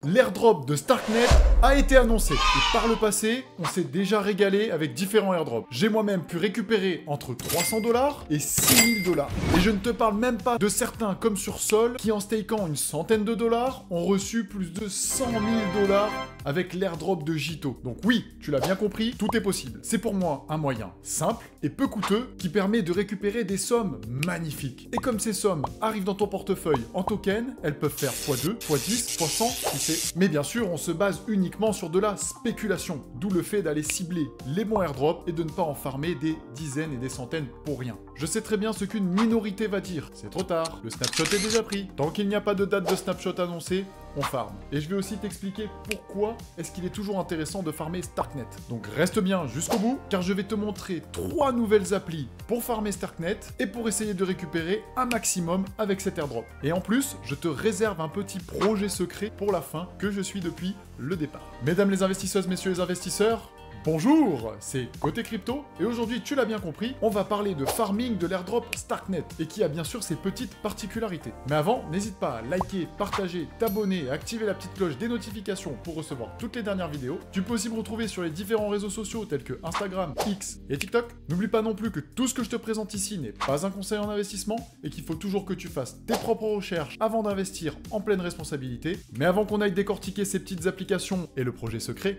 L'airdrop de Starknet a été annoncé et par le passé, on s'est déjà régalé avec différents airdrops. J'ai moi-même pu récupérer entre 300 $ et 6000 $. Et je ne te parle même pas de certains comme sur Sol qui en stakant une centaine de dollars ont reçu plus de 100 000 $ avec l'airdrop de Jito. Donc oui, tu l'as bien compris, tout est possible. C'est pour moi un moyen simple et peu coûteux qui permet de récupérer des sommes magnifiques. Et comme ces sommes arrivent dans ton portefeuille en token, elles peuvent faire x2, x10, x100, qui sait. Mais bien sûr, on se base uniquement sur de la spéculation, d'où le fait d'aller cibler les bons airdrops et de ne pas en farmer des dizaines et des centaines pour rien. Je sais très bien ce qu'une minorité va dire, c'est trop tard, le snapshot est déjà pris. Tant qu'il n'y a pas de date de snapshot annoncée, on farm. Et je vais aussi t'expliquer pourquoi est-ce qu'il est toujours intéressant de farmer Starknet. Donc reste bien jusqu'au bout, car je vais te montrer 3 nouvelles applis pour farmer Starknet et pour essayer de récupérer un maximum avec cet airdrop. Et en plus, je te réserve un petit projet secret pour la fin que je suis depuis le départ. Mesdames les investisseuses, messieurs les investisseurs, bonjour, c'est Côté Crypto, et aujourd'hui, tu l'as bien compris, on va parler de farming de l'airdrop Starknet, et qui a bien sûr ses petites particularités. Mais avant, n'hésite pas à liker, partager, t'abonner et activer la petite cloche des notifications pour recevoir toutes les dernières vidéos. Tu peux aussi me retrouver sur les différents réseaux sociaux tels que Instagram, X et TikTok. N'oublie pas non plus que tout ce que je te présente ici n'est pas un conseil en investissement, et qu'il faut toujours que tu fasses tes propres recherches avant d'investir en pleine responsabilité. Mais avant qu'on aille décortiquer ces petites applications et le projet secret,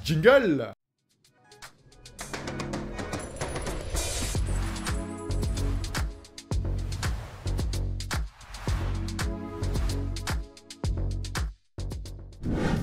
jingle!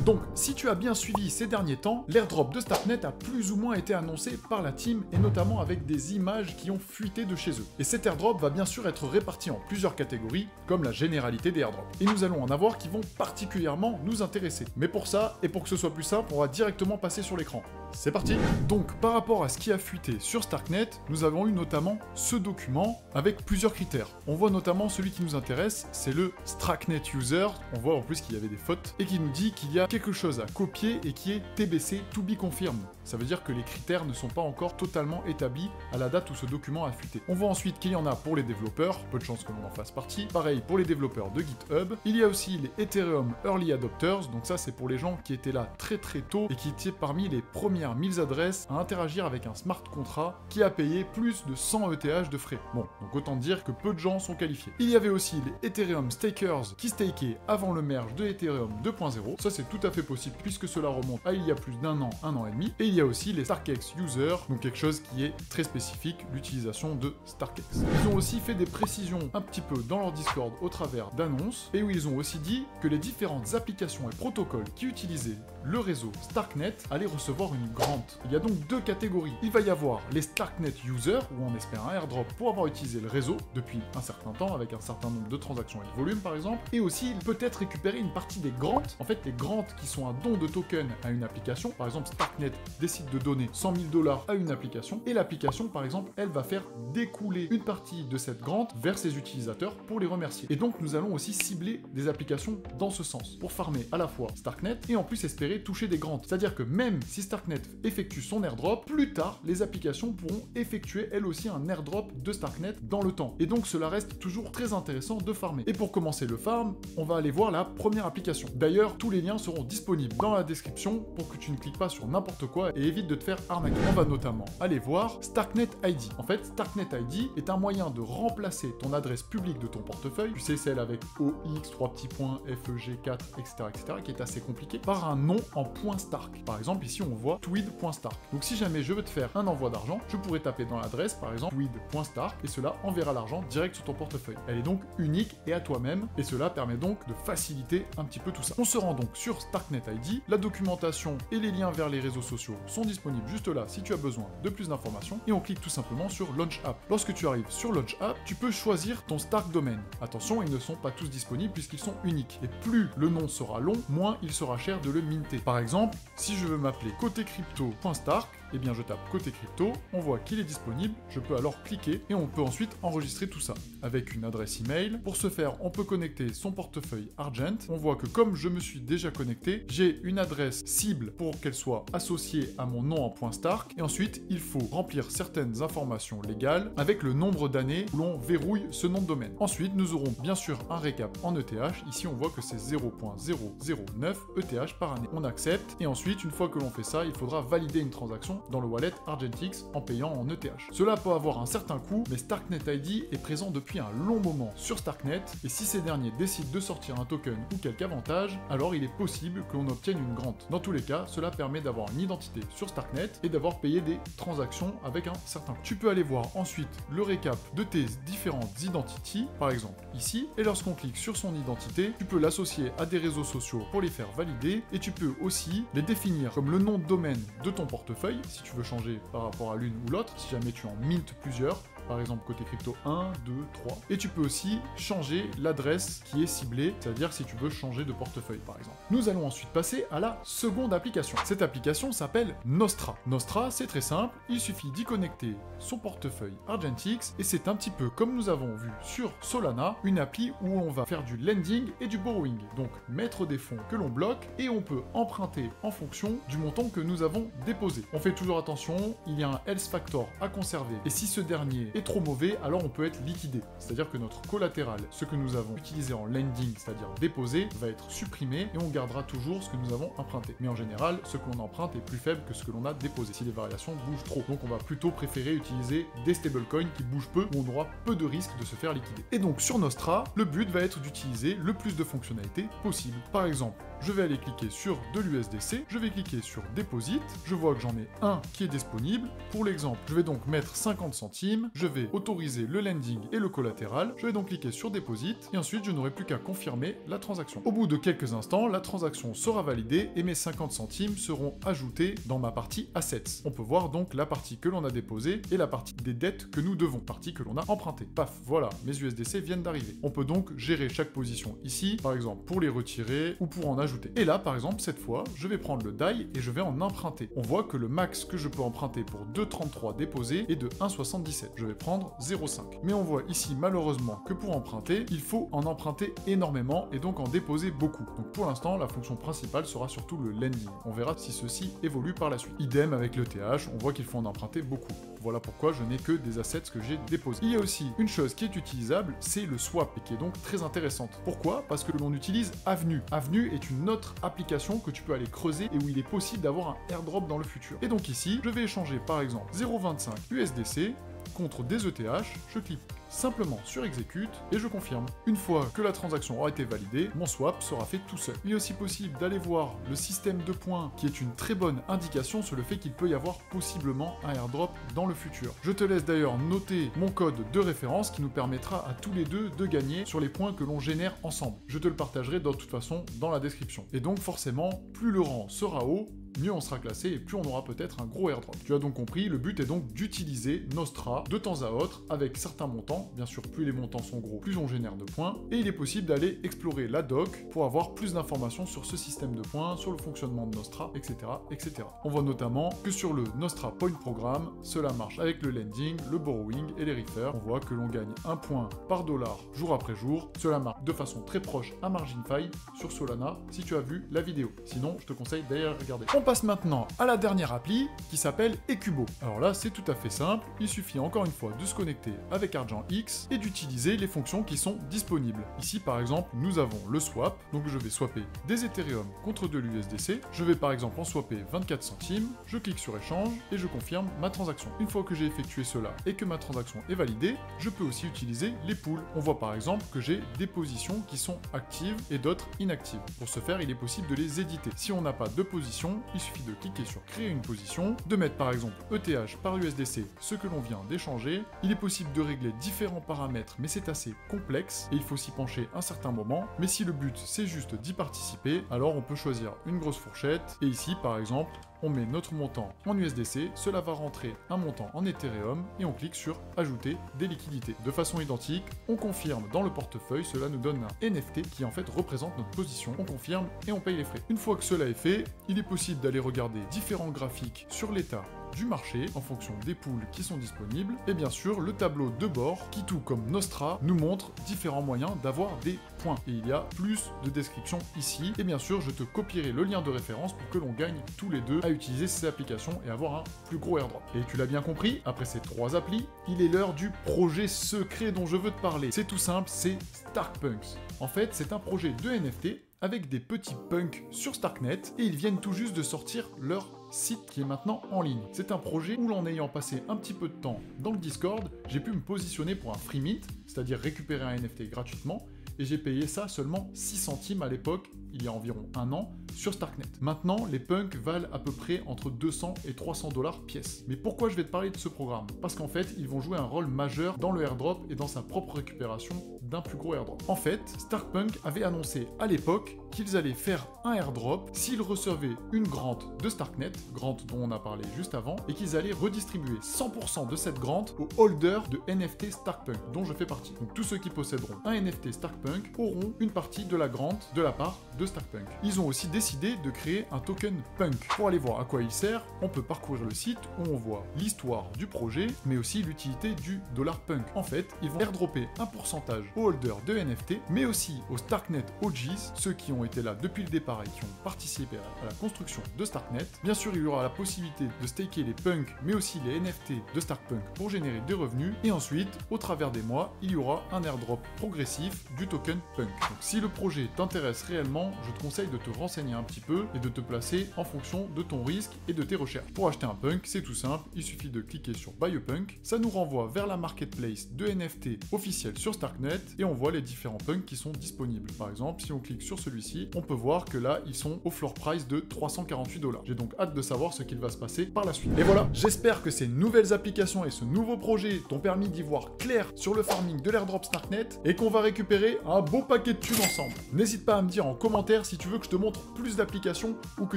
Donc, si tu as bien suivi ces derniers temps, l'airdrop de Starknet a plus ou moins été annoncé par la team, et notamment avec des images qui ont fuité de chez eux. Et cet airdrop va bien sûr être réparti en plusieurs catégories, comme la généralité des airdrops. Et nous allons en avoir qui vont particulièrement nous intéresser. Mais pour ça, et pour que ce soit plus simple, on va directement passer sur l'écran. C'est parti! Donc, par rapport à ce qui a fuité sur Starknet, nous avons eu notamment ce document avec plusieurs critères. On voit notamment celui qui nous intéresse, c'est le Starknet User. On voit en plus qu'il y avait des fautes, et qui nous dit qu'il y a quelque chose à copier et qui est TBC, to be confirmed. Ça veut dire que les critères ne sont pas encore totalement établis à la date où ce document a fuité. On voit ensuite qu'il y en a pour les développeurs, peu de chances que l'on en fasse partie. Pareil pour les développeurs de GitHub. Il y a aussi les Ethereum Early Adopters, donc ça c'est pour les gens qui étaient là très tôt et qui étaient parmi les premières 1000 adresses à interagir avec un smart contract qui a payé plus de 100 ETH de frais. Bon, donc autant dire que peu de gens sont qualifiés. Il y avait aussi les Ethereum Stakers qui stakaient avant le merge de Ethereum 2.0. Ça c'est tout à fait possible puisque cela remonte à il y a plus d'un an et demi. Et il y a aussi les StarkEx Users, donc quelque chose qui est très spécifique, l'utilisation de StarkEx. Ils ont aussi fait des précisions un petit peu dans leur Discord au travers d'annonces, et où ils ont aussi dit que les différentes applications et protocoles qui utilisaient le réseau Starknet allaient recevoir une grant. Il y a donc deux catégories. Il va y avoir les Starknet Users, où on espère un airdrop pour avoir utilisé le réseau depuis un certain temps, avec un certain nombre de transactions et de volume par exemple, et aussi il peut être récupérer une partie des grants. En fait, les grants qui sont un don de token à une application, par exemple Starknet décide de donner 100 000 $ à une application, et l'application par exemple, elle va faire découler une partie de cette grant vers ses utilisateurs pour les remercier. Et donc nous allons aussi cibler des applications dans ce sens, pour farmer à la fois Starknet et en plus espérer toucher des grants. C'est-à-dire que même si Starknet effectue son airdrop, plus tard, les applications pourront effectuer elles aussi un airdrop de Starknet dans le temps. Et donc cela reste toujours très intéressant de farmer. Et pour commencer le farm, on va aller voir la première application. D'ailleurs, tous les liens seront disponibles dans la description pour que tu ne cliques pas sur n'importe quoi et évite de te faire arnaquer. On va notamment aller voir Starknet ID. En fait, Starknet ID est un moyen de remplacer ton adresse publique de ton portefeuille, tu sais, celle avec OX, 3 petits points, FEG4, etc., qui est assez compliqué, par un nom en .stark. Par exemple, ici, on voit tweed.stark. Donc, si jamais je veux te faire un envoi d'argent, je pourrais taper dans l'adresse, par exemple, tweed.stark, et cela enverra l'argent direct sur ton portefeuille. Elle est donc unique et à toi-même, et cela permet donc de faciliter un petit peu tout ça. On se rend donc sur Starknet ID, la documentation et les liens vers les réseaux sociaux sont disponibles juste là si tu as besoin de plus d'informations, et on clique tout simplement sur Launch App. Lorsque tu arrives sur Launch App, tu peux choisir ton Stark Domain. Attention, ils ne sont pas tous disponibles puisqu'ils sont uniques, et plus le nom sera long, moins il sera cher de le minter. Par exemple, si je veux m'appeler côtécrypto.stark, Eh bien je tape côté crypto, on voit qu'il est disponible, je peux alors cliquer et on peut ensuite enregistrer tout ça avec une adresse email. Pour ce faire, on peut connecter son portefeuille Argent. On voit que comme je me suis déjà connecté, j'ai une adresse cible pour qu'elle soit associée à mon nom en .stark et ensuite il faut remplir certaines informations légales avec le nombre d'années où l'on verrouille ce nom de domaine. Ensuite, nous aurons bien sûr un récap en ETH. Ici, on voit que c'est 0.009 ETH par année. On accepte et ensuite, une fois que l'on fait ça, il faudra valider une transaction dans le wallet Argentix en payant en ETH. Cela peut avoir un certain coût, mais Starknet ID est présent depuis un long moment sur Starknet et si ces derniers décident de sortir un token ou quelque avantage, alors il est possible que l'on obtienne une grante. Dans tous les cas, cela permet d'avoir une identité sur Starknet et d'avoir payé des transactions avec un certain coût. Tu peux aller voir ensuite le récap de tes différentes identities, par exemple ici, et lorsqu'on clique sur son identité, tu peux l'associer à des réseaux sociaux pour les faire valider et tu peux aussi les définir comme le nom de domaine de ton portefeuille, si tu veux changer par rapport à l'une ou l'autre, si jamais tu en mintes plusieurs, par exemple côté crypto 1, 2, 3. Et tu peux aussi changer l'adresse qui est ciblée, c'est-à-dire si tu veux changer de portefeuille par exemple. Nous allons ensuite passer à la seconde application. Cette application s'appelle Nostra. Nostra, c'est très simple, il suffit d'y connecter son portefeuille Argentix et c'est un petit peu comme nous avons vu sur Solana, une appli où on va faire du lending et du borrowing, donc mettre des fonds que l'on bloque et on peut emprunter en fonction du montant que nous avons déposé. On fait toujours attention, il y a un else factor à conserver et si ce dernier est trop mauvais, alors on peut être liquidé. C'est-à-dire que notre collatéral, ce que nous avons utilisé en lending, c'est-à-dire déposé, va être supprimé et on gardera toujours ce que nous avons emprunté. Mais en général, ce que l'on emprunte est plus faible que ce que l'on a déposé, si les variations bougent trop. Donc on va plutôt préférer utiliser des stablecoins qui bougent peu, où on aura peu de risques de se faire liquider. Et donc sur Nostra, le but va être d'utiliser le plus de fonctionnalités possible. Par exemple, je vais aller cliquer sur de l'USDC, je vais cliquer sur Deposit, je vois que j'en ai un qui est disponible. Pour l'exemple, je vais donc mettre 50 centimes, je vais autoriser le lending et le collatéral, je vais donc cliquer sur Deposit, et ensuite je n'aurai plus qu'à confirmer la transaction. Au bout de quelques instants, la transaction sera validée et mes 50 centimes seront ajoutés dans ma partie Assets. On peut voir donc la partie que l'on a déposée et la partie des dettes que nous devons, partie que l'on a empruntée. Paf, voilà, mes USDC viennent d'arriver. On peut donc gérer chaque position ici, par exemple pour les retirer ou pour en ajouter. Et là, par exemple, cette fois, je vais prendre le DAI et je vais en emprunter. On voit que le max que je peux emprunter pour 2,33 déposés est de 1,77. Je vais prendre 0,5. Mais on voit ici, malheureusement, que pour emprunter, il faut en emprunter énormément et donc en déposer beaucoup. Donc pour l'instant, la fonction principale sera surtout le lending. On verra si ceci évolue par la suite. Idem avec le TH, on voit qu'il faut en emprunter beaucoup. Voilà pourquoi je n'ai que des assets que j'ai déposés. Il y a aussi une chose qui est utilisable, c'est le swap, et qui est donc très intéressante. Pourquoi? Parce que l'on utilise Avenue. Avenue est une autre application que tu peux aller creuser et où il est possible d'avoir un airdrop dans le futur. Et donc ici, je vais échanger par exemple 0,25 USDC contre des ETH, je clique simplement sur Execute et je confirme. Une fois que la transaction aura été validée, mon swap sera fait tout seul. Il est aussi possible d'aller voir le système de points qui est une très bonne indication sur le fait qu'il peut y avoir possiblement un airdrop dans le futur. Je te laisse d'ailleurs noter mon code de référence qui nous permettra à tous les deux de gagner sur les points que l'on génère ensemble. Je te le partagerai de toute façon dans la description. Et donc forcément, plus le rang sera haut, mieux on sera classé et plus on aura peut-être un gros airdrop. Tu as donc compris, le but est donc d'utiliser Nostra de temps à autre avec certains montants. Bien sûr, plus les montants sont gros, plus on génère de points. Et il est possible d'aller explorer la doc pour avoir plus d'informations sur ce système de points, sur le fonctionnement de Nostra, etc., etc. On voit notamment que sur le Nostra Point Programme, cela marche avec le lending, le borrowing et les refers. On voit que l'on gagne 1 point par dollar jour après jour. Cela marche de façon très proche à MarginFi sur Solana si tu as vu la vidéo. Sinon, je te conseille d'aller regarder. On passe maintenant à la dernière appli qui s'appelle Ecubo. Alors là, c'est tout à fait simple. Il suffit encore une fois de se connecter avec Argentix et d'utiliser les fonctions qui sont disponibles. Ici, par exemple, nous avons le swap. Donc je vais swapper des Ethereum contre de l'USDC. Je vais par exemple en swapper 24 centimes. Je clique sur échange et je confirme ma transaction. Une fois que j'ai effectué cela et que ma transaction est validée, je peux aussi utiliser les pools. On voit par exemple que j'ai des positions qui sont actives et d'autres inactives. Pour ce faire, il est possible de les éditer. Si on n'a pas de position, il suffit de cliquer sur créer une position, de mettre par exemple ETH par USDC, ce que l'on vient d'échanger. Il est possible de régler différents paramètres, mais c'est assez complexe et il faut s'y pencher un certain moment. Mais si le but c'est juste d'y participer, alors on peut choisir une grosse fourchette et ici par exemple, on met notre montant en USDC, cela va rentrer un montant en Ethereum et on clique sur ajouter des liquidités. De façon identique, on confirme dans le portefeuille, cela nous donne un NFT qui en fait représente notre position. On confirme et on paye les frais. Une fois que cela est fait, il est possible d'aller regarder différents graphiques sur l'état du marché en fonction des pools qui sont disponibles, et bien sûr le tableau de bord qui, tout comme Nostra, nous montre différents moyens d'avoir des points. Et il y a plus de description ici, et bien sûr je te copierai le lien de référence pour que l'on gagne tous les deux à utiliser ces applications et avoir un plus gros airdrop. Et tu l'as bien compris, après ces 3 applis, il est l'heure du projet secret dont je veux te parler. C'est tout simple, c'est StarkPunks. En fait, c'est un projet de NFT avec des petits punks sur Starknet, et ils viennent tout juste de sortir leur site qui est maintenant en ligne. C'est un projet où, en ayant passé un petit peu de temps dans le Discord, j'ai pu me positionner pour un free mint, c'est-à-dire récupérer un NFT gratuitement, et j'ai payé ça seulement 6 centimes à l'époque, il y a environ un an, sur Starknet. Maintenant, les punks valent à peu près entre 200 et 300 $ pièce. Mais pourquoi je vais te parler de ce programme? Parce qu'en fait, ils vont jouer un rôle majeur dans le airdrop et dans sa propre récupération d'un plus gros airdrop. En fait, Starkpunk avait annoncé à l'époque qu'ils allaient faire un airdrop s'ils recevaient une grant de Starknet, grant dont on a parlé juste avant, et qu'ils allaient redistribuer 100% de cette grant aux holders de NFT Starkpunk, dont je fais partie. Donc tous ceux qui posséderont un NFT Starkpunk auront une partie de la grant de la part de Starkpunk. Ils ont aussi décidé de créer un token Punk. Pour aller voir à quoi il sert, on peut parcourir le site où on voit l'histoire du projet, mais aussi l'utilité du $Punk. En fait, ils vont airdropper un pourcentage aux holders de NFT, mais aussi aux Starknet OGs, ceux qui ont été là depuis le départ et qui ont participé à la construction de Starknet. Bien sûr, il y aura la possibilité de staker les punks, mais aussi les NFT de Starkpunk pour générer des revenus. Et ensuite, au travers des mois, il y aura un airdrop progressif du token Punk. Donc si le projet t'intéresse réellement, je te conseille de te renseigner un petit peu et de te placer en fonction de ton risque et de tes recherches. Pour acheter un Punk, c'est tout simple, il suffit de cliquer sur Buy a Punk, ça nous renvoie vers la marketplace de NFT officielle sur Starknet et on voit les différents punks qui sont disponibles. Par exemple, si on clique sur celui-ci, on peut voir que là, ils sont au floor price de 348 $. J'ai donc hâte de savoir ce qu'il va se passer par la suite. Et voilà, j'espère que ces nouvelles applications et ce nouveau projet t'ont permis d'y voir clair sur le farming de l'airdrop Starknet et qu'on va récupérer un beau paquet de thunes ensemble. N'hésite pas à me dire en commentaire si tu veux que je te montre plus d'applications ou que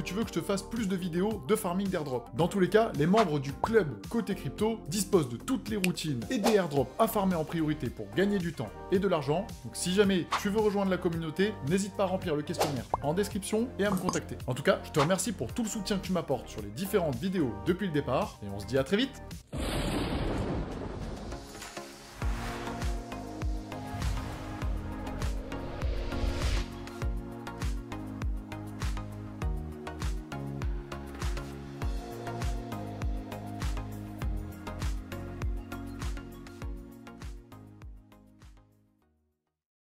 tu veux que je te fasse plus de vidéos de farming d'airdrop. Dans tous les cas, les membres du club Côté Crypto disposent de toutes les routines et des airdrops à farmer en priorité pour gagner du temps et de l'argent. Donc si jamais tu veux rejoindre la communauté, n'hésite pas à remplir le questionnaire en description et à me contacter. En tout cas, je te remercie pour tout le soutien que tu m'apportes sur les différentes vidéos depuis le départ et on se dit à très vite.